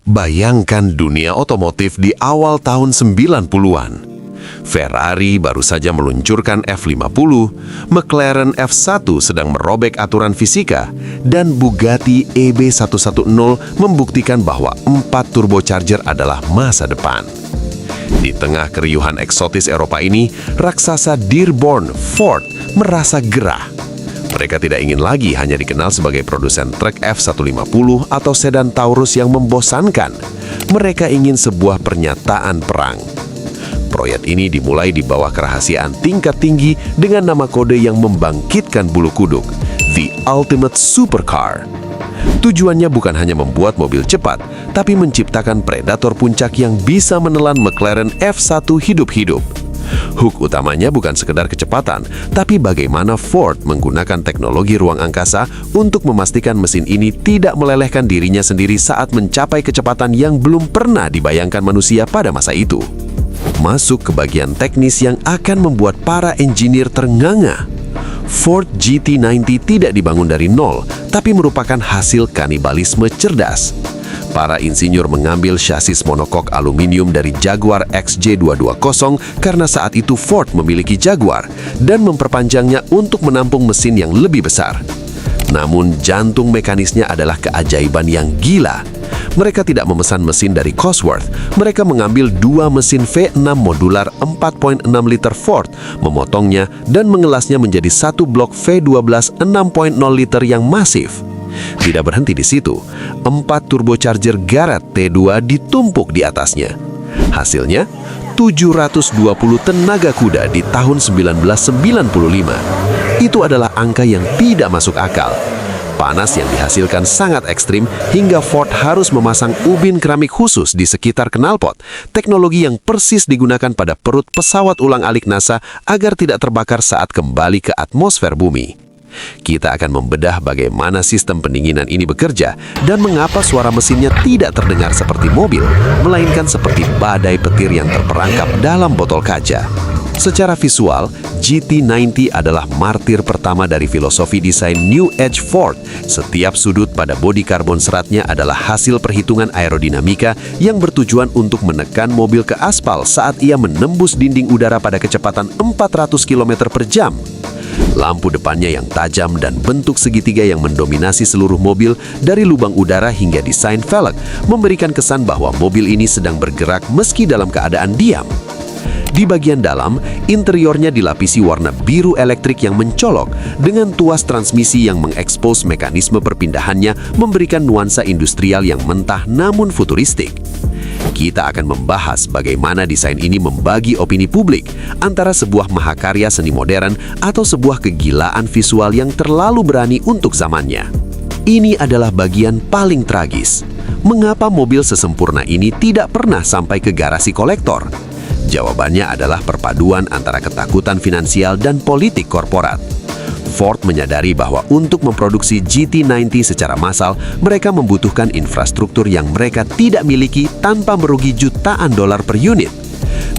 Bayangkan dunia otomotif di awal tahun 90-an. Ferrari baru saja meluncurkan F50, McLaren F1 sedang merobek aturan fisika, dan Bugatti EB110 membuktikan bahwa 4 turbocharger adalah masa depan. Di tengah keriuhan eksotis Eropa ini, raksasa Dearborn Ford merasa gerah. Mereka tidak ingin lagi hanya dikenal sebagai produsen truk F150 atau sedan Taurus yang membosankan. Mereka ingin sebuah pernyataan perang. Proyek ini dimulai di bawah kerahasiaan tingkat tinggi dengan nama kode yang membangkitkan bulu kuduk, The Ultimate Supercar. Tujuannya bukan hanya membuat mobil cepat, tapi menciptakan predator puncak yang bisa menelan McLaren F1 hidup-hidup. Hook utamanya bukan sekedar kecepatan, tapi bagaimana Ford menggunakan teknologi ruang angkasa untuk memastikan mesin ini tidak melelehkan dirinya sendiri saat mencapai kecepatan yang belum pernah dibayangkan manusia pada masa itu. Masuk ke bagian teknis yang akan membuat para engineer ternganga. Ford GT90 tidak dibangun dari nol, tapi merupakan hasil kanibalisme cerdas. Para insinyur mengambil chasis monokok aluminium dari Jaguar XJ220 karena saat itu Ford memiliki Jaguar dan memperpanjangnya untuk menampung mesin yang lebih besar. Namun jantung mekanisnya adalah keajaiban yang gila. Mereka tidak memesan mesin dari Cosworth. Mereka mengambil 2 mesin V6 modular 4.6 liter Ford, memotongnya dan mengelasnya menjadi satu blok V12 6.0 liter yang masif. Tidak berhenti di situ, 4 turbocharger Garrett T2 ditumpuk di atasnya. Hasilnya, 720 tenaga kuda di tahun 1995. Itu adalah angka yang tidak masuk akal. Panas yang dihasilkan sangat ekstrim hingga Ford harus memasang ubin keramik khusus di sekitar knalpot, teknologi yang persis digunakan pada perut pesawat ulang-alik NASA agar tidak terbakar saat kembali ke atmosfer bumi. Kita akan membedah bagaimana sistem pendinginan ini bekerja dan mengapa suara mesinnya tidak terdengar seperti mobil, melainkan seperti badai petir yang terperangkap dalam botol kaca. Secara visual, GT90 adalah martir pertama dari filosofi desain New Age Ford. Setiap sudut pada bodi karbon seratnya adalah hasil perhitungan aerodinamika yang bertujuan untuk menekan mobil ke aspal saat ia menembus dinding udara pada kecepatan 400 km per jam. Lampu depannya yang tajam dan bentuk segitiga yang mendominasi seluruh mobil dari lubang udara hingga desain velg memberikan kesan bahwa mobil ini sedang bergerak meski dalam keadaan diam. Di bagian dalam, interiornya dilapisi warna biru elektrik yang mencolok dengan tuas transmisi yang mengekspos mekanisme perpindahannya memberikan nuansa industrial yang mentah namun futuristik. Kita akan membahas bagaimana desain ini membagi opini publik antara sebuah mahakarya seni modern atau sebuah kegilaan visual yang terlalu berani untuk zamannya. Ini adalah bagian paling tragis. Mengapa mobil sesempurna ini tidak pernah sampai ke garasi kolektor? Jawabannya adalah perpaduan antara ketakutan finansial dan politik korporat. Ford menyadari bahwa untuk memproduksi GT90 secara massal, mereka membutuhkan infrastruktur yang mereka tidak miliki tanpa merugi jutaan dolar per unit.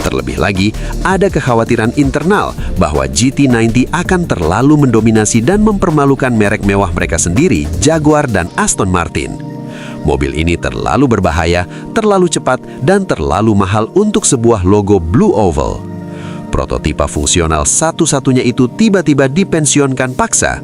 Terlebih lagi, ada kekhawatiran internal bahwa GT90 akan terlalu mendominasi dan mempermalukan merek mewah mereka sendiri, Jaguar dan Aston Martin. Mobil ini terlalu berbahaya, terlalu cepat, dan terlalu mahal untuk sebuah logo Blue Oval. Prototipe fungsional satu-satunya itu tiba-tiba dipensiunkan paksa.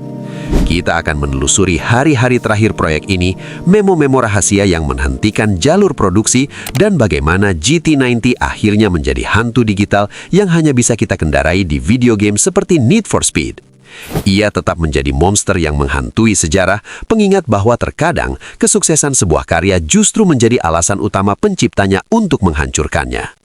Kita akan menelusuri hari-hari terakhir proyek ini, memo-memo rahasia yang menghentikan jalur produksi, dan bagaimana GT90 akhirnya menjadi hantu digital yang hanya bisa kita kendarai di video game seperti Need for Speed. Ia tetap menjadi monster yang menghantui sejarah, pengingat bahwa terkadang kesuksesan sebuah karya justru menjadi alasan utama penciptanya untuk menghancurkannya.